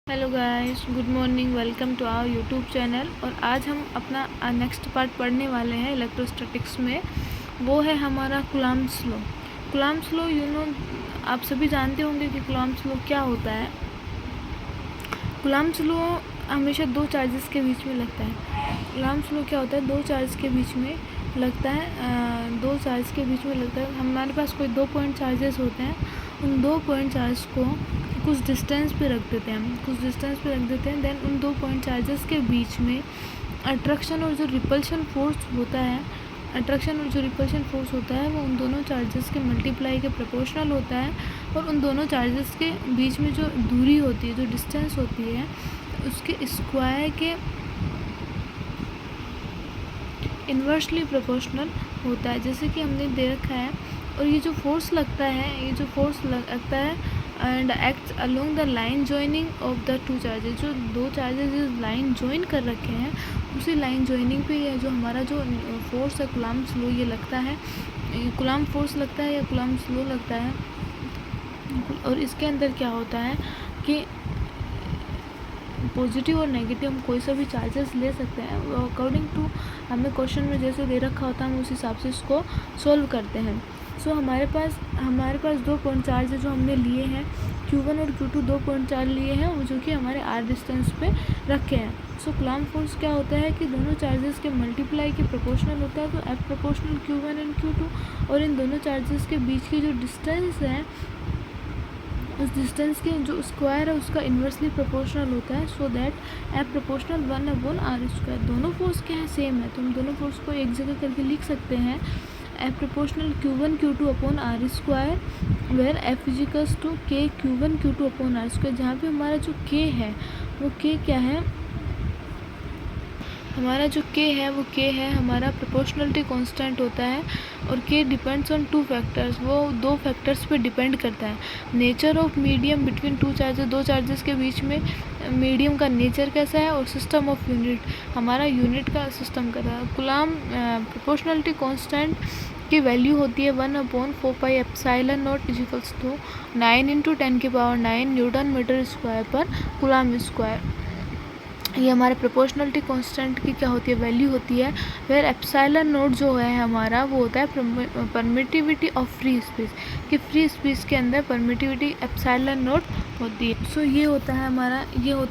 Hello guys, good morning. Welcome to our YouTube channel. और आज हम अपना नेक्स्ट पार्ट पढ़ने वाले हैं इलेक्ट्रोस्टैटिक्स में। वो है हमारा कूलम्ब्स लॉ। कूलम्ब्स लॉ आप सभी जानते होंगे कि कूलम्ब्स लॉ क्या होता है। कूलम्ब्स लॉ हमेशा दो चार्जेस के बीच में लगता है। कूलम्ब्स लॉ क्या होता है, दो चार्ज के बीच में लगता है। दो चार्ज के बीच में लगता है। हमारे पास कोई 2 पॉइंट चार्जेस होते हैं। उन 2 पॉइंट चार्ज को कुछ डिस्टेंस पे रख देते हैं। देन उन 2 पॉइंट चार्जेस के बीच में अट्रैक्शन और जो रिपल्शन फोर्स होता है वो उन दोनों चार्जेस के मल्टीप्लाई के प्रोपोर्शनल होता है। और उन दोनों चार्जेस के बीच में जो दूरी होती है, जो डिस्टेंस होती है, उसके स्क्वायर के इन्वर्सली प्रोपोर्शनल होता है, जैसे कि हमने दे रखा है। और ये जो फोर्स लगता है and acts along the line joining of the two charges. जो दो चार्जेस जिस लाइन जॉइन कर रखे हैं, उसी लाइन जॉइनिंग पे ये जो हमारा जो फोर्स है कूलम्ब्स लॉ ये लगता है। कूलम्ब फोर्स लगता है या कूलम्ब्स लॉ लगता है। और इसके अंदर क्या होता है कि पॉजिटिव और नेगेटिव हम कोई सा भी चार्जेस ले सकते हैं। अकॉर्डिंग टू हमें क्वेश्चन में जैसे दे रखा होता है, हम उस हिसाब से इसको सॉल्व करते हैं। सो हमारे पास 2 पॉइंट चार्ज जो हमने लिए हैं, Q1 और Q2 2 पॉइंट चार्ज लिए हैं, वो जो कि हमारे R डिस्टेंस पे रखे हैं। सो कूलम्ब फोर्स क्या होता है कि दोनों चार्जेस के मल्टीप्लाई के प्रोपोर्शनल होता है। तो F proportional Q1 and Q2, और इन दोनों चार्जेस के बीच की जो डिस्टेंस है, उस डिस्टेंस के जो स्क्वायर है उसका इन्वर्सली प्रोपोर्शनल होता है। So that F proportional 1/r²। दोनों फोर्स क्या है, सेम है, तो हम दोनों फोर्स को एक जगह करके लिख सकते हैं। F proportional Q1 Q2 upon r², where F equals to K Q1 Q2 upon r²। जहाँ पे हमारा जो K है वो K क्या है, हमारा जो K है वो K है हमारा प्रोपोर्शनलिटी कांस्टेंट होता है। और K डिपेंड्स ऑन 2 फैक्टर्स, वो 2 फैक्टर्स पे डिपेंड करता है। Nature of medium between 2 charges, 2 charges के बीच में मीडियम का नेचर कैसा है, और सिस्टम ऑफ यूनिट, हमारा यूनिट का सिस्टम कैसा है। कूलम्ब प्रोपोर्शनलिटी कांस्टेंट की वैल्यू होती है 1/4πε0 equals to 9 × 10⁹ newton metre square पर कूलम्ब स्क्वायर। ये हमारे प्रोपोर्शनलिटी कांस्टेंट की क्या होती है, वैल्यू होती है। फिर एप्सिलॉन जो है हमारा, वो होता है परमिटिविटी ऑफ फ्री स्पेस, कि फ्री स्पेस के अंदर परमिटिविटी एप्सिलॉन होती है। सो ये होता है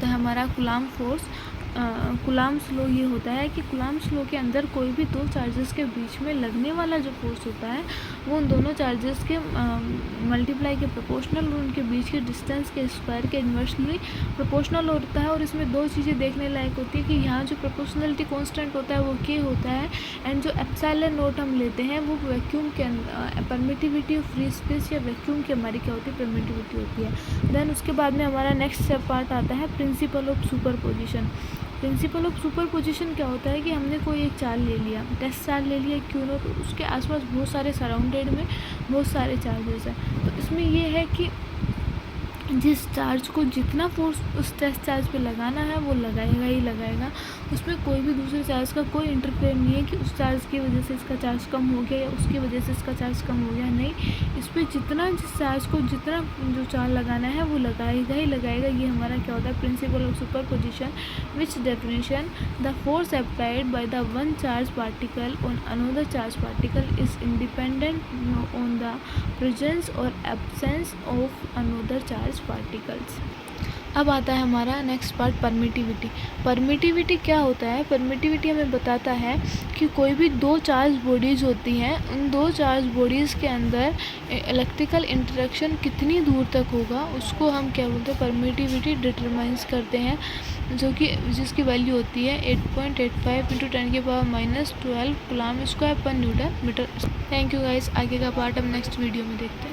हमारा कूलम्ब फोर्स। कूलम्ब्स लॉ ये होता है कि कूलम्ब्स लॉ के अंदर कोई भी दो चार्जेस के बीच में लगने वाला जो फोर्स होता है, वो उन दोनों चार्जेस के मल्टीप्लाई के प्रोपोर्शनल, उनके बीच के डिस्टेंस के स्क्वायर के इन्वर्सली प्रोपोर्शनल होता है। और इसमें दो चीज़ें देखने लायक होती है कि यहाँ जो प्रोपोर्शनलिटी कांस्टेंट होता है वो K होता है, एंड जो एप्सिलॉन हम लेते हैं वो वैक्यूम के अंदर परमिटिविटी ऑफ फ्री स्पेस या वैक्यूम की हमारी क्या होती है, परमिटिविटी होती है। देन उसके बाद में हमारा नेक्स्ट पार्ट आता है principle of superposition. Principal of superposition क्या होता है कि हमने कोई एक चार्ज ले लिया, टेस्ट चार्ज ले लिया Q0, तो उसके आसपास बहुत सारे सराउंडेड में बहुत सारे चार्जेस हैं। तो इसमें ये है कि जिस चार्ज को जितना फोर्स उस टेस्ट चार्ज पे लगाना है वो लगाएगा। उसमें कोई भी दूसरे चार्ज का कोई इंटरफेयर नहीं है कि उस चार्ज की वजह से इसका चार्ज कम हो गया या उसकी वजह से इसका चार्ज कम हो गया। नहीं, इस पर जिस चार्ज को जितना जो चार्ज लगाना है वो लगाएगा। ये हमारा क्या होता है, principle of superposition. Which definition, the force applied by the one charge particle on another charge particle is independent on the presence or absence of another charge particles. अब आता है हमारा नेक्स्ट पार्ट, परमिटिविटी। परमिटिविटी क्या होता है, permittivity हमें बताता है कि कोई भी दो चार्ज बॉडीज़ होती हैं, उन दो चार्ज बॉडीज़ के अंदर इलेक्ट्रिकल इंटरेक्शन कितनी दूर तक होगा, उसको हम क्या बोलते हैं, परमिटिविटी डिटरमाइंस करते हैं, जो कि जिसकी वैल्यू होती है 8.85 × 10⁻⁻12 कूलम्ब स्क्वायर पर newton metre. Thank you guys, आगे का पार्ट हम नेक्स्ट वीडियो में देखते हैं।